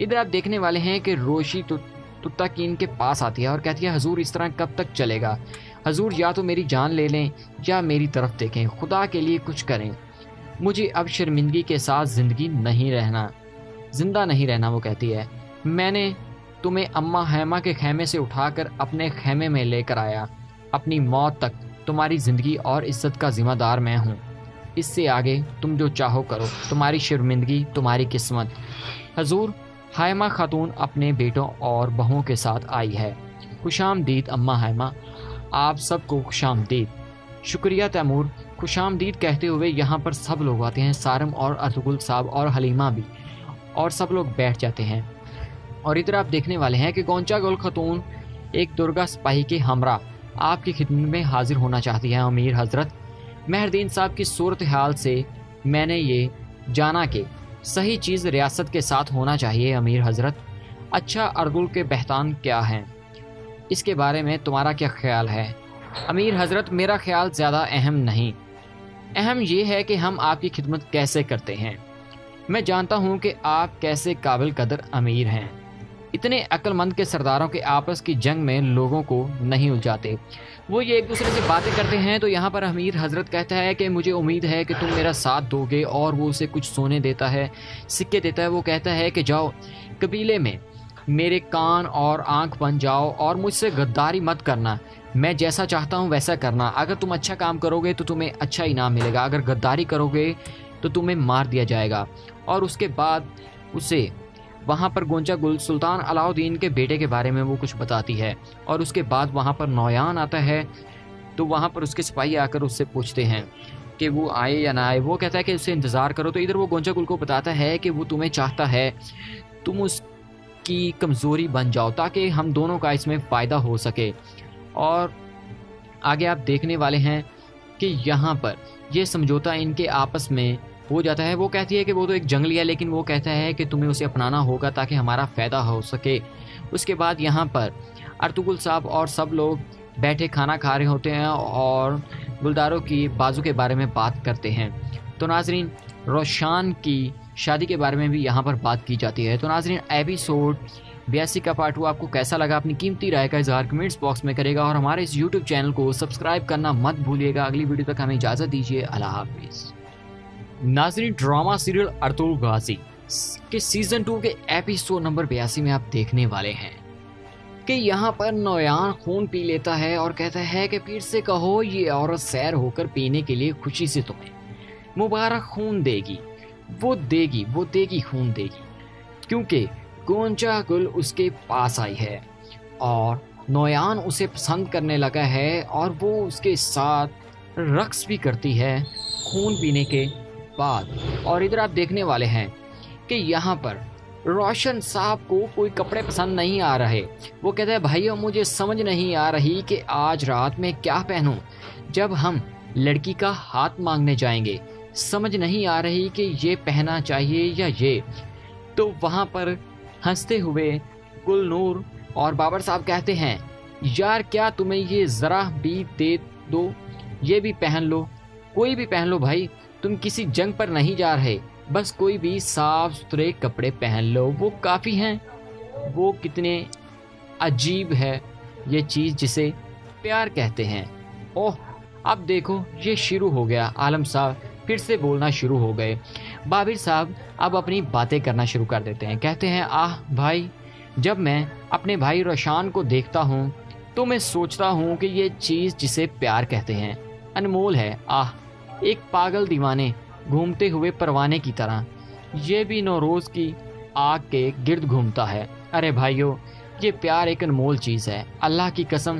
ادھر آپ دیکھنے والے ہیں کہ روشی تتاکین کے پاس آتی ہے اور کہتی ہے حضور اس طرح کب تک چلے گا؟ حضور یا تو میری جان لے لیں یا میری طرف دیکھیں، خدا کے لیے کچھ کریں، مجھے اب شرمندگی کے ساتھ زندہ نہیں رہنا۔ وہ کہتی ہے میں نے تمہیں اماں حیمہ کے خیمے سے اٹھا کر اپنے خیمے میں لے کر آیا، اپنی موت تک تمہاری زندگی اور عزت کا ذمہ دار میں ہوں، اس سے آگے تم جو چاہو کرو، تمہاری شرمندگی تمہاری قسمت۔ حضور حیمہ خاتون اپنے بیٹوں اور بہوؤں کے ساتھ آئی ہے۔ خوش آمدید اماں حیمہ، آپ سب کو خوش آمدید۔ شکریہ تیمور۔ خوش آمدید کہتے ہوئے یہاں پر سب لوگ آتے ہیں، سارم اور ارطغرل صاحب اور حلیمہ بھی، اور سب لوگ بیٹھ جاتے ہیں۔ اور ادھر آپ دیکھنے والے ہیں کہ گونچا گل خاتون ایک درگا سپاہی کے ہمراہ آپ کی خدمت میں حاضر ہونا چاہتی ہیں۔ امیر حضرت، مہردین صاحب کی صورتحال سے میں نے یہ جانا کہ صحیح چیز ریاست کے ساتھ ہونا چاہیے۔ امیر حضرت، اچھا ارطغرل کے بہتان کیا ہیں، اس کے بارے میں تمہارا کیا خیال ہے؟ امیر حضرت، میرا خیال زیادہ اہم نہیں، اہم یہ ہے کہ ہم آپ کی خدمت کیسے کرتے ہیں۔ میں جانتا ہوں کہ آپ کیسے قابل قدر امیر ہیں، اتنے عقل مند کے سرداروں کے آپس کی جنگ میں لوگوں کو نہیں الجھاتے، وہ یہ ایک دوسرے سے باتیں کرتے ہیں۔ تو یہاں پر امیر حضرت کہتا ہے کہ مجھے امید ہے کہ تم میرا ساتھ دو گے، اور وہ اسے کچھ سونے دیتا ہے، سکے دیتا ہے۔ وہ کہتا ہے کہ جاؤ قبیلے میں میرے کان اور آنکھ بن جاؤ اور مجھ سے غداری مت کرنا، میں جیسا چاہتا ہوں ویسا کرنا، اگر تم اچھا کام کرو گے تو تمہیں اچھا انعام ملے گا، اگر غداری کرو گے تو تمہیں مار دیا جائے گا۔ اور اس کے بعد اسے وہاں پر گونچا گل سلطان علاء الدین کے بیٹے کے بارے میں وہ کچھ بتاتی ہے، اور اس کے بعد وہاں پر نویان آتا ہے، تو وہاں پر اس کے سپاہی آ کر اس سے پوچھتے ہیں کہ وہ آئے یا نہ آئے۔ وہ کہتا ہے کہ اسے انتظار کرو۔ تو ادھر وہ گونچا گل کو بتاتا ہے کہ وہ تمہیں چاہتا ہے تم اس کی کمزوری بن جاؤ تاکہ ہم دونوں کا اس میں فائدہ ہو سکے۔ اور آگے آپ دیکھنے والے ہیں کہ یہاں پر یہ سمجھوتا ان کے آپس میں ہو جاتا ہے۔ وہ کہتی ہے کہ وہ تو ایک جنگلی ہے، لیکن وہ کہتا ہے کہ تمہیں اسے اپنانا ہوگا تاکہ ہمارا فائدہ ہو سکے۔ اس کے بعد یہاں پر ارطغرل صاحب اور سب لوگ بیٹھے کھانا کھا رہے ہوتے ہیں اور گلداروں کی بازو کے بارے میں بات کرتے ہیں۔ تو ناظرین، روشان کی شادی کے بارے میں بھی یہاں پر بات کی جاتی ہے۔ تو ناظرین، ایپیسوڈ 82 کا پارٹ 2 آپ کو کیسا لگا؟ اپنی قیمتی رائے کا اظہار کمنٹس باکس میں کرے گا، اور ہمارے اس یوٹیوب چینل کو سبسکرائب کرنا مت بھولیے گا۔ اگلی ویڈیو تک ہمیں اجازت دیجیے، اللہ حافظ۔ ناظرین، ڈرامہ سیریل ارطغرل غازی کے سیزن 2 کے ایپیسوڈ نمبر 82 میں آپ دیکھنے والے ہیں کہ یہاں پر نویان خون پی لیتا ہے اور کہتا ہے کہ پیر سے کہو یہ عورت سیر ہو کر پینے کے لیے خوشی سے تمہیں مبارک خون دے گی، وہ دے گی خون دے گی، کیونکہ گونچا گل اس کے پاس آئی ہے اور نویان اسے پسند کرنے لگا ہے، اور وہ اس کے ساتھ رقص بھی کرتی ہے خون پینے کے بعد۔ اور ادھر آپ دیکھنے والے ہیں کہ یہاں پر روشن صاحب کو کوئی کپڑے پسند نہیں آ رہے۔ وہ کہتا ہے بھائیو، مجھے سمجھ نہیں آ رہی کہ آج رات میں کیا پہنوں جب ہم لڑکی کا ہاتھ مانگنے جائیں گے، سمجھ نہیں آ رہی کہ یہ پہنا چاہیے یا یہ۔ تو وہاں پر ہنستے ہوئے گل نور اور بابر صاحب کہتے ہیں یار کیا تمہیں یہ ذرا بھی دے دو، یہ بھی پہن لو، کوئی بھی پہن لو بھائی، تم کسی جنگ پر نہیں جا رہے، بس کوئی بھی صاف ستھرے کپڑے پہن لو، وہ کافی ہیں۔ وہ کتنے عجیب ہے یہ چیز جسے پیار کہتے ہیں۔ اوہ، اب دیکھو یہ شروع ہو گیا، عالم صاحب پھر سے بولنا شروع ہو گئے۔ بابر صاحب اب اپنی باتیں کرنا شروع کر دیتے ہیں، کہتے ہیں آہ بھائی، جب میں اپنے بھائی روشان کو دیکھتا ہوں تو میں سوچتا ہوں کہ یہ چیز جسے پیار کہتے ہیں انمول ہے۔ آہ، ایک پاگل دیوانے گھومتے ہوئے پروانے کی طرح یہ بھی نوروز کی آگ کے گرد گھومتا ہے۔ ارے بھائیو، یہ پیار ایک انمول چیز ہے، اللہ کی قسم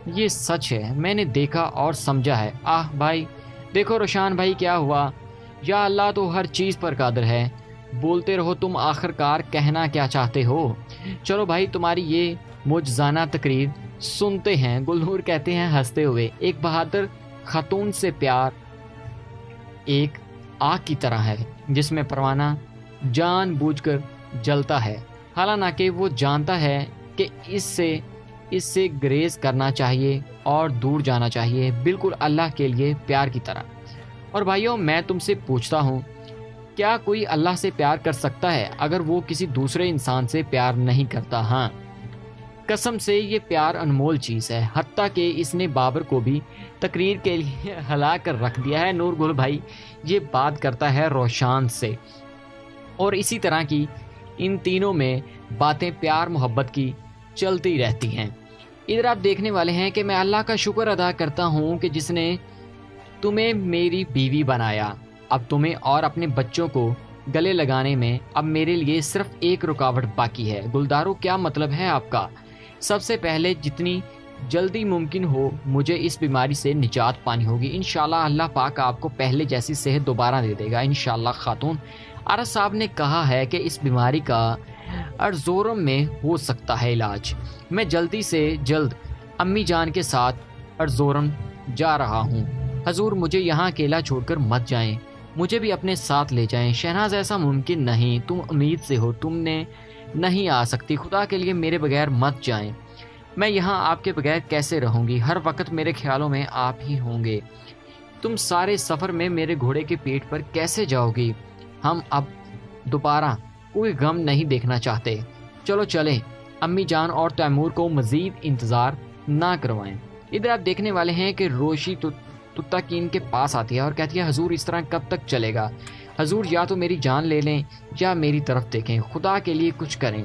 یہ سچ ہے، میں نے دیکھا اور سمجھا ہے۔ آہ بھائی دیکھو روشان بھائی کیا ہوا، یا اللہ تو ہر چیز پر قادر ہے، بولتے رہو تم، آخر کار کہنا کیا چاہتے ہو؟ چلو بھائی تمہاری یہ معجزانہ تقریر سنتے ہیں۔ گلنور کہتے ہیں ہنستے ہوئے، ایک بہادر خاتون سے پیار ایک آگ کی طرح ہے جس میں پروانہ جان بوجھ کر جلتا ہے، حالانکہ وہ جانتا ہے کہ اس سے گریز کرنا چاہیے اور دور جانا چاہیے، بالکل اللہ کے لیے پیار کی طرح۔ اور بھائیوں، میں تم سے پوچھتا ہوں کیا کوئی اللہ سے پیار کر سکتا ہے اگر وہ کسی دوسرے انسان سے پیار نہیں کرتا؟ ہاں، قسم سے یہ پیار انمول چیز ہے، حتیٰ کہ اس نے بابر کو بھی تقریر کے لیے ہلا کر رکھ دیا ہے۔ نور گل بھائی یہ بات کرتا ہے روشان سے، اور اسی طرح کی ان تینوں میں باتیں پیار محبت کی چلتی رہتی ہیں۔ ادھر آپ دیکھنے والے ہیں کہ میں اللہ کا شکر ادا کرتا ہوں کہ جس نے تمہیں میری بیوی بنایا۔ اب تمہیں اور اپنے بچوں کو گلے لگانے میں اب میرے لیے صرف ایک رکاوٹ باقی ہے۔ گلدارو کیا مطلب ہے آپ کا؟ سب سے پہلے جتنی جلدی ممکن ہو مجھے اس بیماری سے نجات پانی ہوگی۔ انشاءاللہ اللہ پاک آپ کو پہلے جیسی صحت دوبارہ دے دے گا انشاءاللہ خاتون۔ عرض صاحب نے کہا ہے کہ اس بیماری کا ارزورم میں ہو سکتا ہے علاج۔ میں جلدی سے جلد امی جان کے ساتھ ارزورم جا رہا ہوں۔ حضور مجھے یہاں اکیلا چھوڑ کر مت جائیں، مجھے بھی اپنے ساتھ لے جائیں۔ شہناز ایسا ممکن نہیں، تم امید سے ہو، تم نے نہیں آ سکتی، خدا کے لیے میرے بغیر مت جائیں۔ میں یہاں آپ کے بغیر کیسے رہوں گی؟ ہر وقت میرے خیالوں میں آپ ہی ہوں گے۔ تم سارے سفر میں میرے گھوڑے کے پیٹ پر کیسے جاؤ گی؟ ہم اب دوبارہ کوئی غم نہیں دیکھنا چاہتے، چلو چلیں۔ امی جان اور تیمور کو مزید انتظار نہ کروائیں۔ ادھر آپ دیکھنے والے ہیں کہ روشی تتاکین کے پاس آتی ہے اور کہتی ہے حضور اس طرح کب تک چلے گا؟ حضور یا تو میری جان لے لیں یا میری طرف دیکھیں، خدا کے لیے کچھ کریں،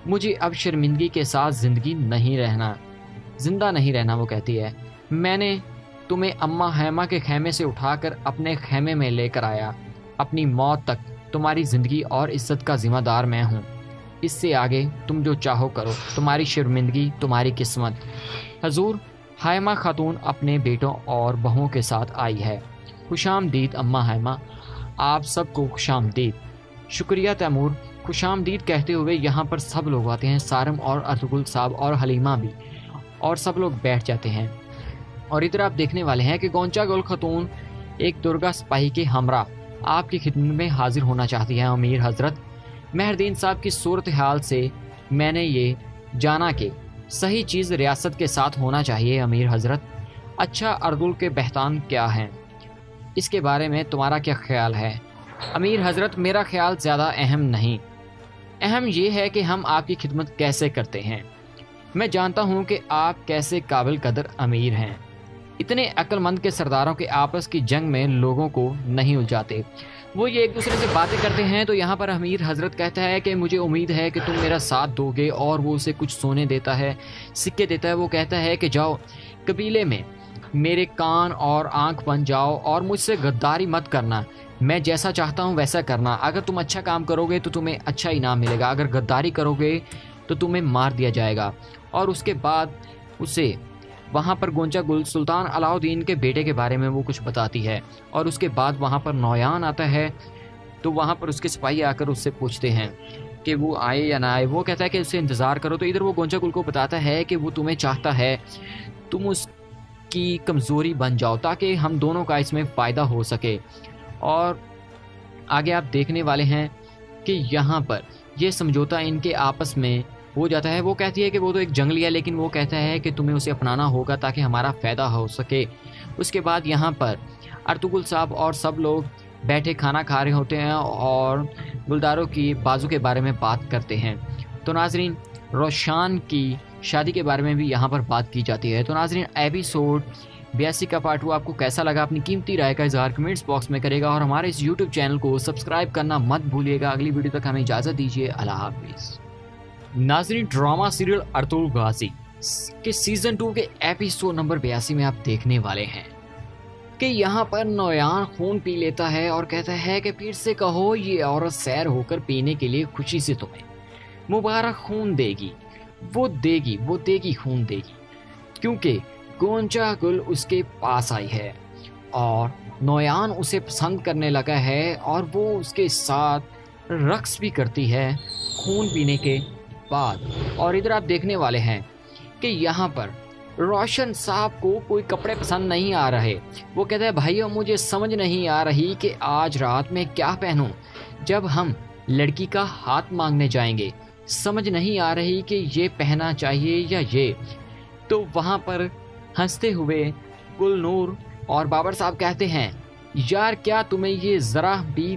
مجھے اب شرمندگی کے ساتھ زندہ نہیں رہنا۔ وہ کہتی ہے میں نے تمہیں اماں حیمہ کے خیمے سے اٹھا کر اپنے خیمے میں لے کر آیا، اپنی موت تک تمہاری زندگی اور عزت کا ذمہ دار میں ہوں، اس سے آگے تم جو چاہو کرو، تمہاری شرمندگی تمہاری قسمت۔ حضور حیمہ خاتون اپنے بیٹوں اور بہوؤں کے ساتھ آئی ہے۔ خوش آمدید اماں حیمہ، آپ سب کو خوش آمدید۔ شکریہ تیمور۔ خوش آمدید کہتے ہوئے یہاں پر سب لوگ آتے ہیں، سارم اور ارطغرل صاحب اور حلیمہ بھی، اور سب لوگ بیٹھ جاتے ہیں۔ اور ادھر آپ دیکھنے والے ہیں کہ گونچا گل خاتون ایک درگا سپاہی کے ہمراہ آپ کی خدمت میں حاضر ہونا چاہتی ہیں۔ امیر حضرت، مہردین صاحب کی صورتحال سے میں نے یہ جانا کہ صحیح چیز ریاست کے ساتھ ہونا چاہیے۔ امیر حضرت، اچھا ارطغرل کے بہتان کیا ہیں، اس کے بارے میں تمہارا کیا خیال ہے؟ امیر حضرت، میرا خیال زیادہ اہم نہیں، اہم یہ ہے کہ ہم آپ کی خدمت کیسے کرتے ہیں۔ میں جانتا ہوں کہ آپ کیسے قابل قدر امیر ہیں، اتنے عقل مند کے سرداروں کے آپس کی جنگ میں لوگوں کو نہیں الجھاتے، وہ یہ ایک دوسرے سے باتیں کرتے ہیں۔ تو یہاں پر امیر حضرت کہتا ہے کہ مجھے امید ہے کہ تم میرا ساتھ دو گے، اور وہ اسے کچھ سونے دیتا ہے، سکے دیتا ہے۔ وہ کہتا ہے کہ جاؤ قبیلے میں میرے کان اور آنکھ بن جاؤ اور مجھ سے غداری مت کرنا، میں جیسا چاہتا ہوں ویسا کرنا، اگر تم اچھا کام کرو گے تو تمہیں اچھا انعام ملے گا، اگر غداری کرو گے تو تمہیں مار دیا جائے گا۔ اور اس کے بعد اسے وہاں پر گونچا گل سلطان علاء الدین کے بیٹے کے بارے میں وہ کچھ بتاتی ہے، اور اس کے بعد وہاں پر نویان آتا ہے، تو وہاں پر اس کے سپاہی آ کر اس سے پوچھتے ہیں کہ وہ آئے یا نہ آئے۔ وہ کہتا ہے کہ اسے انتظار کرو۔ تو ادھر وہ گونچا گل کو بتاتا ہے کہ وہ تمہیں چاہتا ہے تم اس کی کمزوری بن جاؤ تاکہ ہم دونوں کا اس میں فائدہ ہو سکے۔ اور آگے آپ دیکھنے والے ہیں کہ یہاں پر یہ سمجھوتا ان کے آپس میں ہو جاتا ہے۔ وہ کہتی ہے کہ وہ تو ایک جنگلی ہے، لیکن وہ کہتا ہے کہ تمہیں اسے اپنانا ہوگا تاکہ ہمارا فائدہ ہو سکے۔ اس کے بعد یہاں پر ارطغرل صاحب اور سب لوگ بیٹھے کھانا کھا رہے ہوتے ہیں اور گلداروں کی بازو کے بارے میں بات کرتے ہیں۔ تو ناظرین، روشان کی شادی کے بارے میں بھی یہاں پر بات کی جاتی ہے۔ تو ناظرین، ایپیسوڈ 82 کا پارٹ 2 آپ کو کیسا لگا؟ اپنی قیمتی رائے کا اظہار کمنٹس باکس میں کرے گا، اور ہمارے اس یوٹیوب چینل کو سبسکرائب کرنا مت بھولیے گا۔ اگلی ویڈیو تک ہمیں اجازت دیجیے، اللہ حافظ۔ ناظرین، ڈرامہ سیریل ارطغرل غازی کے سیزن 2 کے ایپیسوڈ نمبر 82 میں آپ دیکھنے والے ہیں کہ یہاں پر نویان خون پی لیتا ہے اور کہتا ہے کہ پھر سے کہو یہ عورت سیر ہو کر پینے کے لیے خوشی سے تمہیں مبارک خون دے گی، وہ دے گی خون دے گی، کیونکہ گونچا گل اس کے پاس آئی ہے اور نویان اسے پسند کرنے لگا ہے، اور وہ اس کے ساتھ رقص بھی کرتی ہے خون پینے کے بعد۔ اور ادھر آپ دیکھنے والے ہیں کہ یہاں پر روشن صاحب کو کوئی کپڑے پسند نہیں آ رہے۔ وہ کہتا ہے بھائیو، مجھے سمجھ نہیں آ رہی کہ آج رات میں کیا پہنوں جب ہم لڑکی کا ہاتھ مانگنے جائیں گے، سمجھ نہیں آ رہی کہ یہ پہننا چاہیے یا یہ۔ تو وہاں پر ہنستے ہوئے گل نور اور بابر صاحب کہتے ہیں یار کیا تمہیں یہ ذرا بھی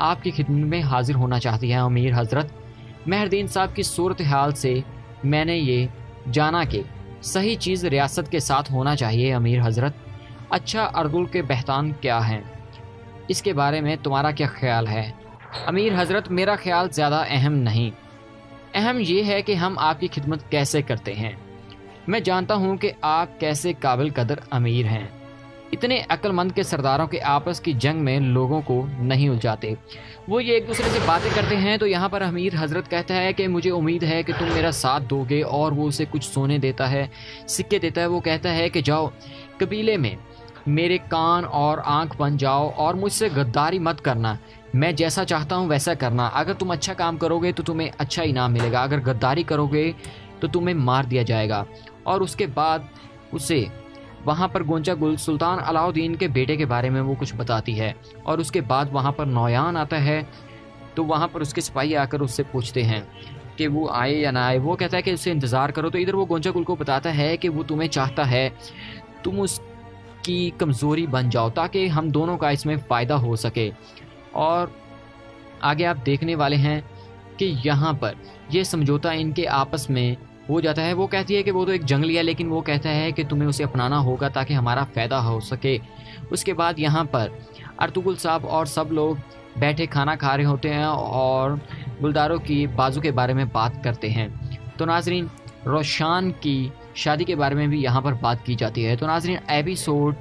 آپ کی خدمت میں حاضر ہونا چاہتی ہے امیر حضرت۔ مہردین صاحب کی صورتحال سے میں نے یہ جانا کہ صحیح چیز ریاست کے ساتھ ہونا چاہیے امیر حضرت۔ اچھا، اردل کے بہتان کیا ہیں، اس کے بارے میں تمہارا کیا خیال ہے؟ امیر حضرت، میرا خیال زیادہ اہم نہیں، اہم یہ ہے کہ ہم آپ کی خدمت کیسے کرتے ہیں۔ میں جانتا ہوں کہ آپ کیسے قابل قدر امیر ہیں۔ اتنے عقل مند کے سرداروں کے آپس کی جنگ میں لوگوں کو نہیں الجھاتے، وہ یہ ایک دوسرے سے باتیں کرتے ہیں۔ تو یہاں پر امیر حضرت کہتا ہے کہ مجھے امید ہے کہ تم میرا ساتھ دو گے، اور وہ اسے کچھ سونے دیتا ہے، سکے دیتا ہے۔ وہ کہتا ہے کہ جاؤ قبیلے میں میرے کان اور آنکھ بن جاؤ اور مجھ سے غداری مت کرنا، میں جیسا چاہتا ہوں ویسا کرنا۔ اگر تم اچھا کام کرو گے تو تمہیں اچھا انعام ملے گا، اگر غداری کرو گے تو تمہیں مار دیا جائے گا۔ اور اس کے بعد اسے وہاں پر گونچا گل سلطان علاؤدین کے بیٹے کے بارے میں وہ کچھ بتاتی ہے، اور اس کے بعد وہاں پر نویان آتا ہے۔ تو وہاں پر اس کے سپاہی آ کر اس سے پوچھتے ہیں کہ وہ آئے یا نہ آئے۔ وہ کہتا ہے کہ اسے انتظار کرو۔ تو ادھر وہ گونچا گل کو بتاتا ہے کہ وہ تمہیں چاہتا ہے، تم اس کی کمزوری بن جاؤ تاکہ ہم دونوں کا اس میں فائدہ ہو سکے۔ اور آگے آپ دیکھنے والے ہیں کہ یہاں پر یہ سمجھوتا ان کے آپس میں ہو جاتا ہے۔ وہ کہتی ہے کہ وہ تو ایک جنگلی ہے، لیکن وہ کہتا ہے کہ تمہیں اسے اپنانا ہوگا تاکہ ہمارا فائدہ ہو سکے۔ اس کے بعد یہاں پر ارطغرل صاحب اور سب لوگ بیٹھے کھانا کھا رہے ہوتے ہیں اور گلداروں کی بازو کے بارے میں بات کرتے ہیں۔ تو ناظرین، روشان کی شادی کے بارے میں بھی یہاں پر بات کی جاتی ہے۔ تو ناظرین، ایپیسوڈ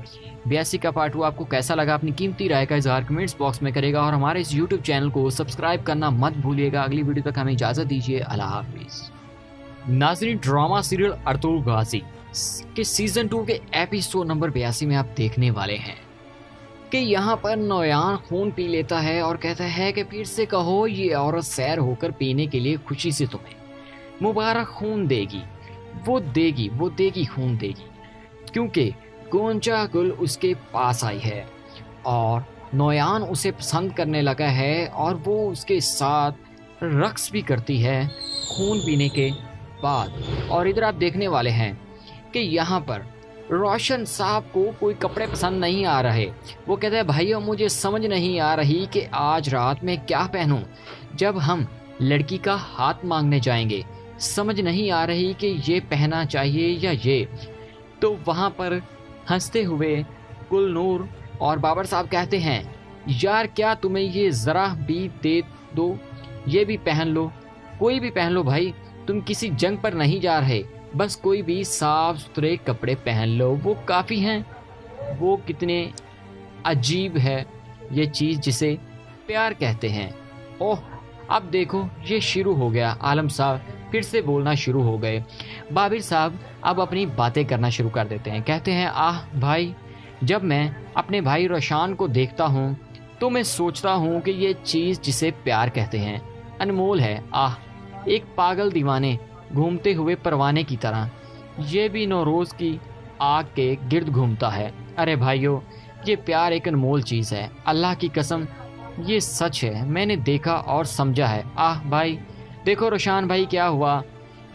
82 کا پارٹ 2 آپ کو کیسا لگا؟ اپنی قیمتی رائے کا اظہار کمنٹس باکس میں کرے گا، اور ہمارے اس یوٹیوب چینل کو سبسکرائب کرنا مت بھولیے گا۔ اگلی ویڈیو تک ہمیں اجازت دیجیے، اللہ حافظ۔ ناظرین، ڈرامہ سیریل ارطغرل غازی کے سیزن 2 کے ایپیسوڈ نمبر 82 میں آپ دیکھنے والے ہیں کہ یہاں پر نویان خون پی لیتا ہے اور کہتا ہے کہ پھر سے کہو، یہ عورت سیر ہو کر پینے کے لیے خوشی سے تمہیں مبارک خون دے گی، وہ دے گی خون دے گی، کیونکہ گونچا گل اس کے پاس آئی ہے اور نویان اسے پسند کرنے لگا ہے، اور وہ اس کے ساتھ رقص بھی کرتی ہے خون پینے کے بعد۔ اور ادھر آپ دیکھنے والے ہیں کہ یہاں پر روشن صاحب کو کوئی کپڑے پسند نہیں آ رہے۔ وہ کہتا ہے بھائیو، مجھے سمجھ نہیں آ رہی کہ آج رات میں کیا پہنوں جب ہم لڑکی کا ہاتھ مانگنے جائیں گے، سمجھ نہیں آ رہی کہ یہ پہننا چاہیے یا یہ۔ تو وہاں پر ہنستے ہوئے گل نور اور بابر صاحب کہتے ہیں یار، کیا تمہیں یہ ذرا بھی دے دو، یہ بھی پہن لو، کوئی بھی پہن لو بھائی، تم کسی جنگ پر نہیں جا رہے، بس کوئی بھی صاف ستھرے کپڑے پہن لو، وہ کافی ہیں۔ وہ کتنے عجیب ہے یہ چیز جسے پیار کہتے ہیں۔ اوہ، اب دیکھو یہ شروع ہو گیا، عالم صاحب پھر سے بولنا شروع ہو گئے۔ بابر صاحب اب اپنی باتیں کرنا شروع کر دیتے ہیں، کہتے ہیں بھائی، جب میں اپنے بھائی روشان کو دیکھتا ہوں تو میں سوچتا ہوں کہ یہ چیز جسے پیار کہتے ہیں انمول ہے۔ ایک پاگل دیوانے گھومتے ہوئے پروانے کی طرح یہ بھی نوروز کی آگ کے گرد گھومتا ہے۔ ارے بھائیو، یہ پیار ایک انمول چیز ہے، اللہ کی قسم یہ سچ ہے، میں نے دیکھا اور سمجھا ہے۔ بھائی دیکھو روشان بھائی کیا ہوا،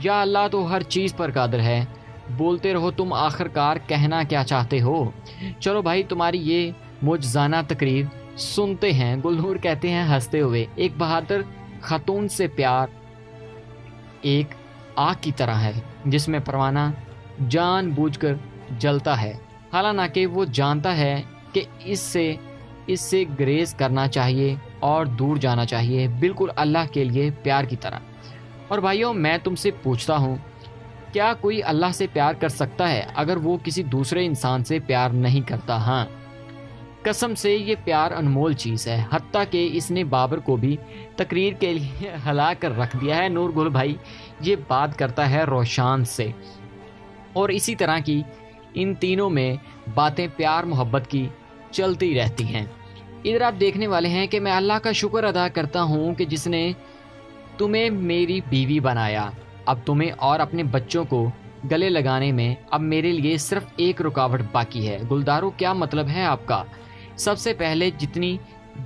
یا اللہ تو ہر چیز پر قادر ہے، بولتے رہو، تم آخر کار کہنا کیا چاہتے ہو؟ چلو بھائی، تمہاری یہ معجزانہ تقریر سنتے ہیں۔ گلنور کہتے ہیں ہنستے ہوئے، ایک بہادر خاتون سے پیار ایک آگ کی طرح ہے جس میں پروانہ جان بوجھ کر جلتا ہے، حالانکہ وہ جانتا ہے کہ اس سے گریز کرنا چاہیے اور دور جانا چاہیے، بالکل اللہ کے لیے پیار کی طرح۔ اور بھائیوں، میں تم سے پوچھتا ہوں، کیا کوئی اللہ سے پیار کر سکتا ہے اگر وہ کسی دوسرے انسان سے پیار نہیں کرتا؟ قسم سے یہ پیار انمول چیز ہے، حتیٰ کہ اس نے بابر کو بھی تقریر کے لیے ہلا کر رکھ دیا ہے۔ نور گل بھائی یہ بات کرتا ہے روشان سے، اور اسی طرح کی ان تینوں میں باتیں پیار محبت کی چلتی رہتی ہیں۔ ادھر آپ دیکھنے والے ہیں کہ میں اللہ کا شکر ادا کرتا ہوں کہ جس نے تمہیں میری بیوی بنایا۔ اب تمہیں اور اپنے بچوں کو گلے لگانے میں اب میرے لیے صرف ایک رکاوٹ باقی ہے۔ گلدارو، کیا مطلب ہے آپ کا؟ سب سے پہلے جتنی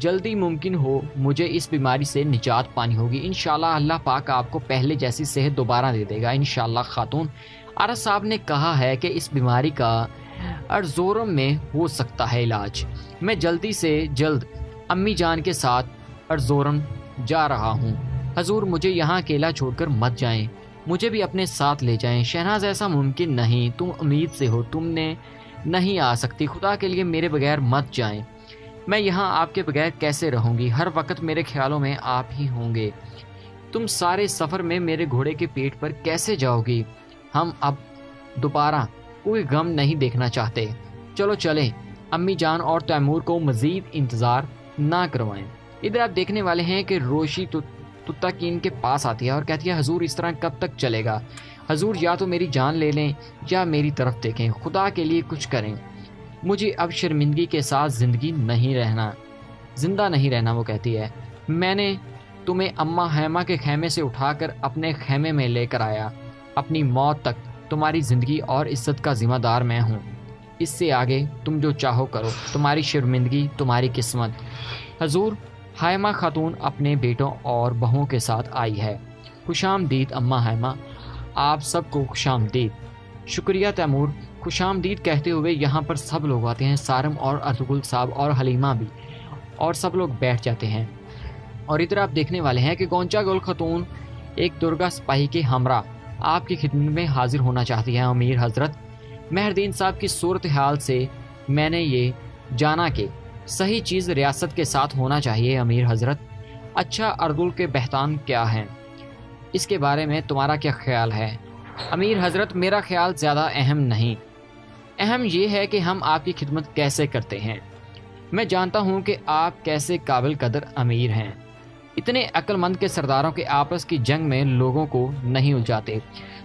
جلدی ممکن ہو مجھے اس بیماری سے نجات پانی ہوگی۔ انشاءاللہ اللہ پاک آپ کو پہلے جیسی صحت دوبارہ دے دے گا انشاءاللہ خاتون۔ عارض صاحب نے کہا ہے کہ اس بیماری کا ارزورم میں ہو سکتا ہے علاج۔ میں جلدی سے جلد امی جان کے ساتھ ارزورم جا رہا ہوں۔ حضور مجھے یہاں اکیلا چھوڑ کر مت جائیں، مجھے بھی اپنے ساتھ لے جائیں۔ شہناز ایسا ممکن نہیں، تم امید سے ہو، تم نے نہیں آ سکتی، خدا کے لیے میرے بغیر مت جائیں۔ میں یہاں آپ کے بغیر کیسے رہوں گی؟ ہر وقت میرے خیالوں میں آپ ہی ہوں گے۔ تم سارے سفر میں میرے گھوڑے کے پیٹ پر کیسے جاؤ گی؟ ہم اب دوبارہ کوئی غم نہیں دیکھنا چاہتے، چلو چلیں۔ امی جان اور تیمور کو مزید انتظار نہ کروائیں۔ ادھر آپ دیکھنے والے ہیں کہ روشی تتاکین کے پاس آتی ہے اور کہتی ہے حضور اس طرح کب تک چلے گا؟ حضور یا تو میری جان لے لیں یا میری طرف دیکھیں، خدا کے لیے کچھ کریں، مجھے اب شرمندگی کے ساتھ زندہ نہیں رہنا۔ وہ کہتی ہے میں نے تمہیں اماں حیمہ کے خیمے سے اٹھا کر اپنے خیمے میں لے کر آیا، اپنی موت تک تمہاری زندگی اور عزت کا ذمہ دار میں ہوں، اس سے آگے تم جو چاہو کرو، تمہاری شرمندگی تمہاری قسمت۔ حضور حیمہ خاتون اپنے بیٹوں اور بہوؤں کے ساتھ آئی ہے۔ خوش آمدید اماں حیمہ، آپ سب کو خوش آمدید۔ شکریہ تیمور۔ خوش آمدید کہتے ہوئے یہاں پر سب لوگ آتے ہیں، سارم اور ارطغرل صاحب اور حلیمہ بھی، اور سب لوگ بیٹھ جاتے ہیں۔ اور ادھر آپ دیکھنے والے ہیں کہ گونچا گل خاتون ایک درگا سپاہی کے ہمراہ آپ کی خدمت میں حاضر ہونا چاہتی ہیں۔ امیر حضرت، مہردین صاحب کی صورتحال سے میں نے یہ جانا کہ صحیح چیز ریاست کے ساتھ ہونا چاہیے۔ امیر حضرت، اچھا ارطغرل کے بہتان کیا ہیں، اس کے بارے میں تمہارا کیا خیال ہے؟ امیر حضرت، میرا خیال زیادہ اہم نہیں، اہم یہ ہے کہ ہم آپ کی خدمت کیسے کرتے ہیں۔ میں جانتا ہوں کہ آپ کیسے قابل قدر امیر ہیں، اتنے عقل مند کے سرداروں کے آپس کی جنگ میں لوگوں کو نہیں الجھاتے۔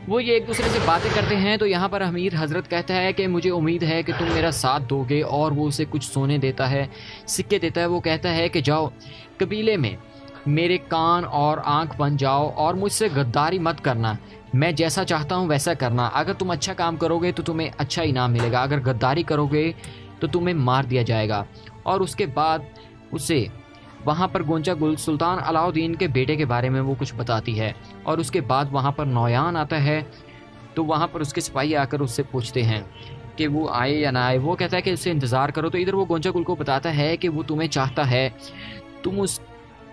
وہ یہ ایک دوسرے سے باتیں کرتے ہیں تو یہاں پر امیر حضرت کہتا ہے کہ مجھے امید ہے کہ تم میرا ساتھ دو گے، اور وہ اسے کچھ سونے دیتا ہے، سکے دیتا ہے۔ وہ کہتا ہے کہ جاؤ قبیلے میں میرے کان اور آنکھ بن جاؤ اور مجھ سے غداری مت کرنا، میں جیسا چاہتا ہوں ویسا کرنا۔ اگر تم اچھا کام کرو گے تو تمہیں اچھا انعام ملے گا، اگر غداری کرو گے تو تمہیں مار دیا جائے گا۔ اور اس کے بعد اسے وہاں پر گونچا گل سلطان علاؤ الدین کے بیٹے کے بارے میں وہ کچھ بتاتی ہے، اور اس کے بعد وہاں پر نویان آتا ہے تو وہاں پر اس کے سپاہی آ کر اس سے پوچھتے ہیں کہ وہ آئے یا نہ آئے۔ وہ کہتا ہے کہ اسے انتظار کرو، تو ادھر وہ گونچا گل کو بتاتا ہے کہ وہ تمہیں چاہتا ہے تم اس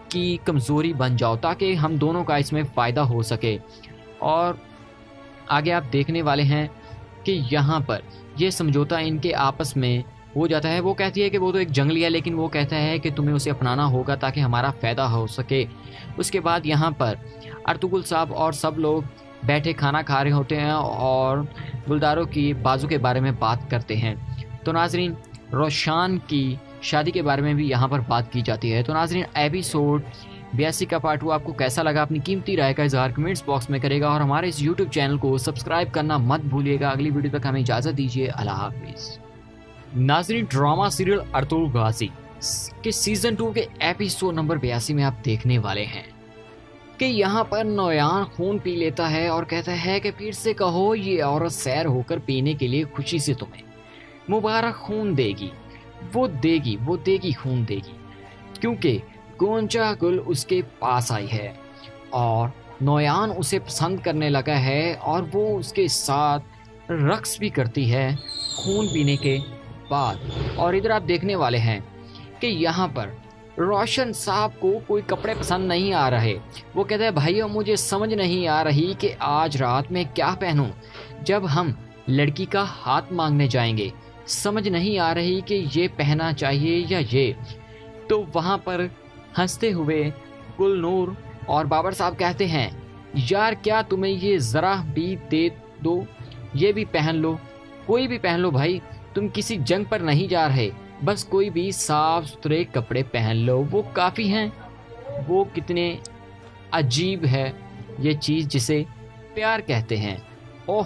کی کمزوری بن جاؤ تاکہ ہم دونوں کا اس میں فائدہ ہو سکے۔ اور آگے آپ دیکھنے والے ہیں کہ یہاں پر یہ سمجھوتا ان کے آپس میں ہو جاتا ہے۔ وہ کہتی ہے کہ وہ تو ایک جنگلی ہے، لیکن وہ کہتا ہے کہ تمہیں اسے اپنانا ہوگا تاکہ ہمارا فائدہ ہو سکے۔ اس کے بعد یہاں پر ارطغرل صاحب اور سب لوگ بیٹھے کھانا کھا رہے ہوتے ہیں اور گلداروں کی بازو کے بارے میں بات کرتے ہیں۔ تو ناظرین، روشان کی شادی کے بارے میں بھی یہاں پر بات کی جاتی ہے۔ تو ناظرین، ایپیسوڈ 82 کا پارٹ 2 آپ کو کیسا لگا؟ اپنی قیمتی رائے کا اظہار کمنٹس باکس میں کرے گا، اور ہمارے اس یوٹیوب چینل کو سبسکرائب کرنا مت بھولیے گا۔ اگلی ویڈیو تک ہمیں اجازت دیجیے، اللہ حافظ۔ ناظرین، ڈرامہ سیریل ارطغرل غازی کے سیزن 2 کے ایپیسوڈ نمبر 82 میں آپ دیکھنے والے ہیں کہ یہاں پر نویان خون پی لیتا ہے اور کہتا ہے کہ پھر سے کہو یہ عورت سیر ہو کر پینے کے لیے خوشی سے تمہیں مبارک خون دے گی، وہ دے گی خون دے گی، کیونکہ گونچا گل اس کے پاس آئی ہے اور نویان اسے پسند کرنے لگا ہے اور وہ اس کے ساتھ رقص بھی کرتی ہے خون پینے کے بعد۔ اور ادھر آپ دیکھنے والے ہیں کہ یہاں پر روشن صاحب کو کوئی کپڑے پسند نہیں آ رہے۔ وہ کہتا ہے بھائیو، مجھے سمجھ نہیں آ رہی کہ آج رات میں کیا پہنوں جب ہم لڑکی کا ہاتھ مانگنے جائیں گے، سمجھ نہیں آ رہی کہ یہ پہنا چاہیے یا یہ۔ تو وہاں پر ہنستے ہوئے گل نور اور بابر صاحب کہتے ہیں یار کیا تمہیں یہ ذرا بھی دے دو، یہ بھی پہن لو، کوئی بھی پہن لو بھائی، تم کسی جنگ پر نہیں جا رہے، بس کوئی بھی صاف ستھرے کپڑے پہن لو، وہ کافی ہیں۔ وہ کتنے عجیب ہے یہ چیز جسے پیار کہتے ہیں۔ اوہ،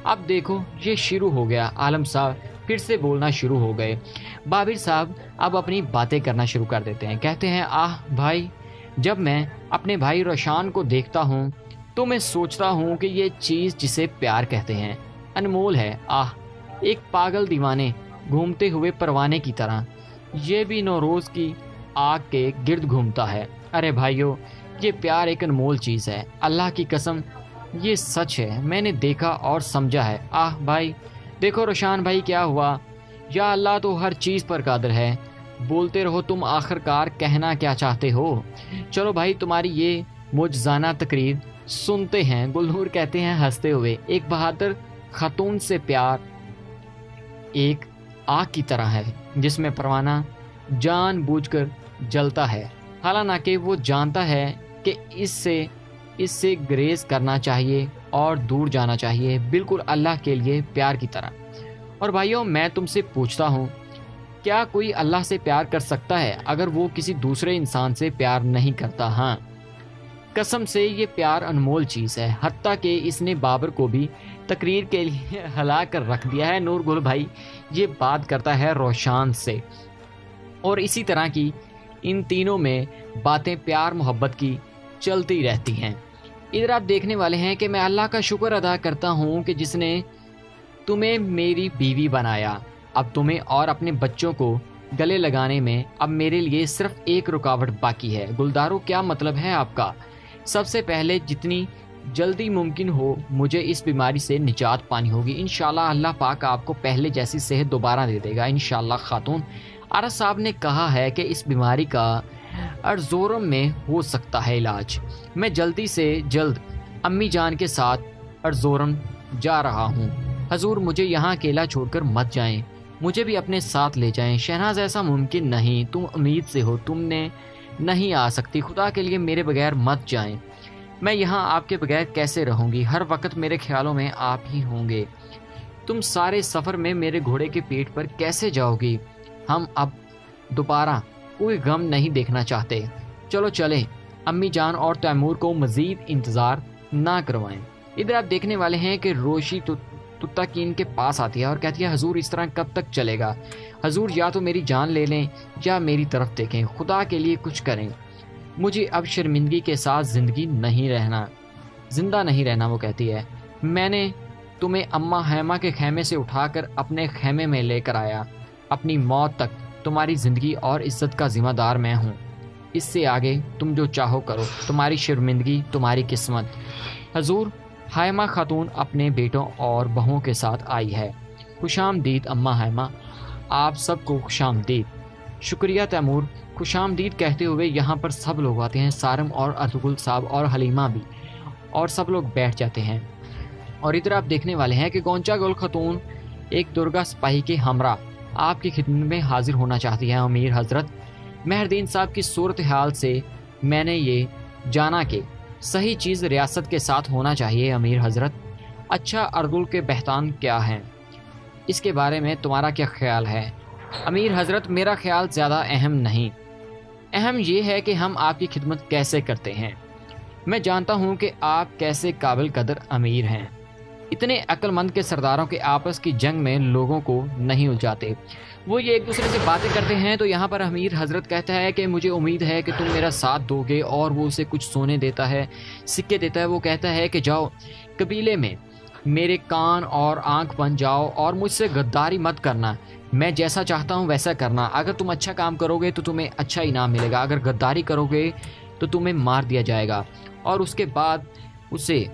اب دیکھو یہ شروع ہو گیا، عالم صاحب پھر سے بولنا شروع ہو گئے۔ بابر صاحب اب اپنی باتیں کرنا شروع کر دیتے ہیں، کہتے ہیں آہ بھائی، جب میں اپنے بھائی روشان کو دیکھتا ہوں تو میں سوچتا ہوں کہ یہ چیز جسے پیار کہتے ہیں انمول ہے۔ آہ، ایک پاگل دیوانے گھومتے ہوئے پروانے کی طرح یہ بھی نوروز کی آگ کے گرد گھومتا ہے۔ ارے بھائیو، یہ پیار ایک انمول چیز ہے، اللہ کی قسم یہ سچ ہے، میں نے دیکھا اور سمجھا ہے۔ آہ بھائی، دیکھو روشان بھائی کیا ہوا، یا اللہ تو ہر چیز پر قادر ہے، بولتے رہو، تم آخرکار کہنا کیا چاہتے ہو؟ چلو بھائی، تمہاری یہ معجزانہ تقریر سنتے ہیں۔ گلنور کہتے ہیں ہنستے ہوئے، ایک بہادر خاتون سے پیار ایک آگ کی طرح ہے جس میں پروانہ جان بوجھ کر جلتا ہے، حالانکہ وہ جانتا ہے کہ اس سے گریز کرنا چاہیے اور دور جانا چاہیے، بالکل اللہ کے لیے پیار کی طرح۔ اور بھائیوں، میں تم سے پوچھتا ہوں، کیا کوئی اللہ سے پیار کر سکتا ہے اگر وہ کسی دوسرے انسان سے پیار نہیں کرتا؟ ہاں، قسم سے یہ پیار انمول چیز ہے، حتیٰ کہ اس نے بابر کو بھی تقریر کے لیے ہلا کر رکھ دیا ہے۔ نور گل بھائی یہ بات کرتا ہے روشان سے، اور اسی طرح کی ان تینوں میں باتیں پیار محبت کی چلتی رہتی ہیں۔ ادھر آپ دیکھنے والے ہیں کہ میں اللہ کا شکر ادا کرتا ہوں کہ جس نے تمہیں میری بیوی بنایا۔ اب تمہیں اور اپنے بچوں کو گلے لگانے میں اب میرے لیے صرف ایک رکاوٹ باقی ہے۔ گلدارو، کیا مطلب ہے آپ کا؟ سب سے پہلے جتنی جلدی ممکن ہو مجھے اس بیماری سے نجات پانی ہوگی۔ انشاءاللہ اللہ پاک آپ کو پہلے جیسی صحت دوبارہ دے دے گا انشاءاللہ خاتون۔ عرض صاحب نے کہا ہے کہ اس بیماری کا ارزورم میں ہو سکتا ہے علاج۔ میں جلدی سے جلد امی جان کے ساتھ ارزورم جا رہا ہوں۔ حضور، مجھے یہاں اکیلا چھوڑ کر مت جائیں، مجھے بھی اپنے ساتھ لے جائیں۔ شہناز، ایسا ممکن نہیں، تم امید سے ہو، تم نے نہیں آ سکتی، خدا کے لیے میرے بغیر مت جائیں۔ میں یہاں آپ کے بغیر کیسے رہوں گی؟ ہر وقت میرے خیالوں میں آپ ہی ہوں گے۔ تم سارے سفر میں میرے گھوڑے کے پیٹ پر کیسے جاؤ گی؟ ہم اب دوبارہ کوئی غم نہیں دیکھنا چاہتے، چلو چلیں۔ امی جان اور تیمور کو مزید انتظار نہ کروائیں۔ ادھر آپ دیکھنے والے ہیں کہ روشی تتاکین کے پاس آتی ہے اور کہتی ہے، حضور اس طرح کب تک چلے گا؟ حضور یا تو میری جان لے لیں یا میری طرف دیکھیں، خدا کے لیے کچھ کریں، مجھے اب شرمندگی کے ساتھ زندہ نہیں رہنا۔ وہ کہتی ہے، میں نے تمہیں اماں حیمہ کے خیمے سے اٹھا کر اپنے خیمے میں لے کر آیا، اپنی موت تک تمہاری زندگی اور عزت کا ذمہ دار میں ہوں، اس سے آگے تم جو چاہو کرو، تمہاری شرمندگی تمہاری قسمت۔ حضور، حیمہ خاتون اپنے بیٹوں اور بہوؤں کے ساتھ آئی ہے۔ خوش آمدید اماں حیمہ، آپ سب کو خوش آمدید۔ شکریہ تیمور۔ خوش آمدید کہتے ہوئے یہاں پر سب لوگ آتے ہیں، سارم اور ارطغرل صاحب اور حلیمہ بھی، اور سب لوگ بیٹھ جاتے ہیں۔ اور ادھر آپ دیکھنے والے ہیں کہ گونچا گل خاتون ایک درگا سپاہی کے ہمراہ آپ کی خدمت میں حاضر ہونا چاہتی ہے۔ امیر حضرت، مہردین صاحب کی صورتحال سے میں نے یہ جانا کہ صحیح چیز ریاست کے ساتھ ہونا چاہیے۔ امیر حضرت، اچھا ارطغرل کے بہتان کیا ہیں، اس کے بارے میں تمہارا کیا خیال ہے؟ امیر حضرت، میرا خیال زیادہ اہم نہیں، اہم یہ ہے کہ ہم آپ کی خدمت کیسے کرتے ہیں۔ میں جانتا ہوں کہ آپ کیسے قابل قدر امیر ہیں۔ اتنے عقل مند کے سرداروں کے آپس کی جنگ میں لوگوں کو نہیں الجھاتے، وہ یہ ایک دوسرے سے باتیں کرتے ہیں۔ تو یہاں پر امیر حضرت کہتا ہے کہ مجھے امید ہے کہ تم میرا ساتھ دو گے، اور وہ اسے کچھ سونے دیتا ہے، سکے دیتا ہے۔ وہ کہتا ہے کہ جاؤ قبیلے میں میرے کان اور آنکھ بن جاؤ اور مجھ سے غداری مت کرنا، میں جیسا چاہتا ہوں ویسا کرنا۔ اگر تم اچھا کام کرو گے تو تمہیں اچھا انعام ملے گا، اگر غداری کرو گے تو تمہیں مار دیا جائے گا۔ اور اس کے بعد اسے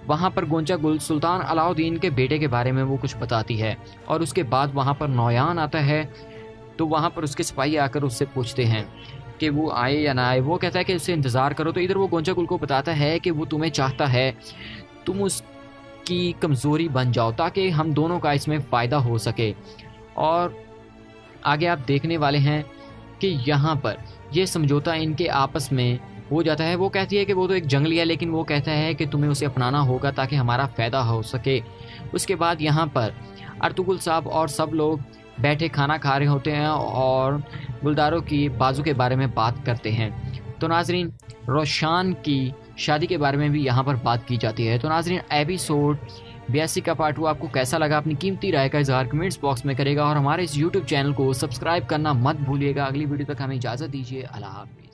وہاں پر گونچا گل سلطان علاء الدین کے بیٹے کے بارے میں وہ کچھ بتاتی ہے، اور اس کے بعد وہاں پر نویان آتا ہے، تو وہاں پر اس کے سپاہی آ کر اس سے پوچھتے ہیں کہ وہ آئے یا نہ آئے۔ وہ کہتا ہے کہ اس سے انتظار کرو۔ تو ادھر وہ گونچا گل کو بتاتا ہے کہ وہ تمہیں چاہتا ہے تم اس کی کمزوری بن جاؤ تاکہ ہم دونوں کا اس میں فائدہ ہو سکے۔ اور آگے آپ دیکھنے والے ہیں کہ یہاں پر یہ سمجھوتا ان کے آپس میں ہو جاتا ہے۔ وہ کہتی ہے کہ وہ تو ایک جنگلی ہے، لیکن وہ کہتا ہے کہ تمہیں اسے اپنانا ہوگا تاکہ ہمارا فائدہ ہو سکے۔ اس کے بعد یہاں پر ارطغرل صاحب اور سب لوگ بیٹھے کھانا کھا رہے ہوتے ہیں اور گلداروں کی بازو کے بارے میں بات کرتے ہیں۔ تو ناظرین، روشان کی شادی کے بارے میں بھی یہاں پر بات کی جاتی ہے۔ تو ناظرین، ایپیسوڈ 82 کا پارٹ 2 آپ کو کیسا لگا؟ اپنی قیمتی رائے کا اظہار کمنٹس باکس میں کرے گا، اور ہمارے اس یوٹیوب چینل کو سبسکرائب کرنا مت بھولیے گا۔ اگلی ویڈیو تک ہمیں اجازت دیجیے، اللہ حافظ۔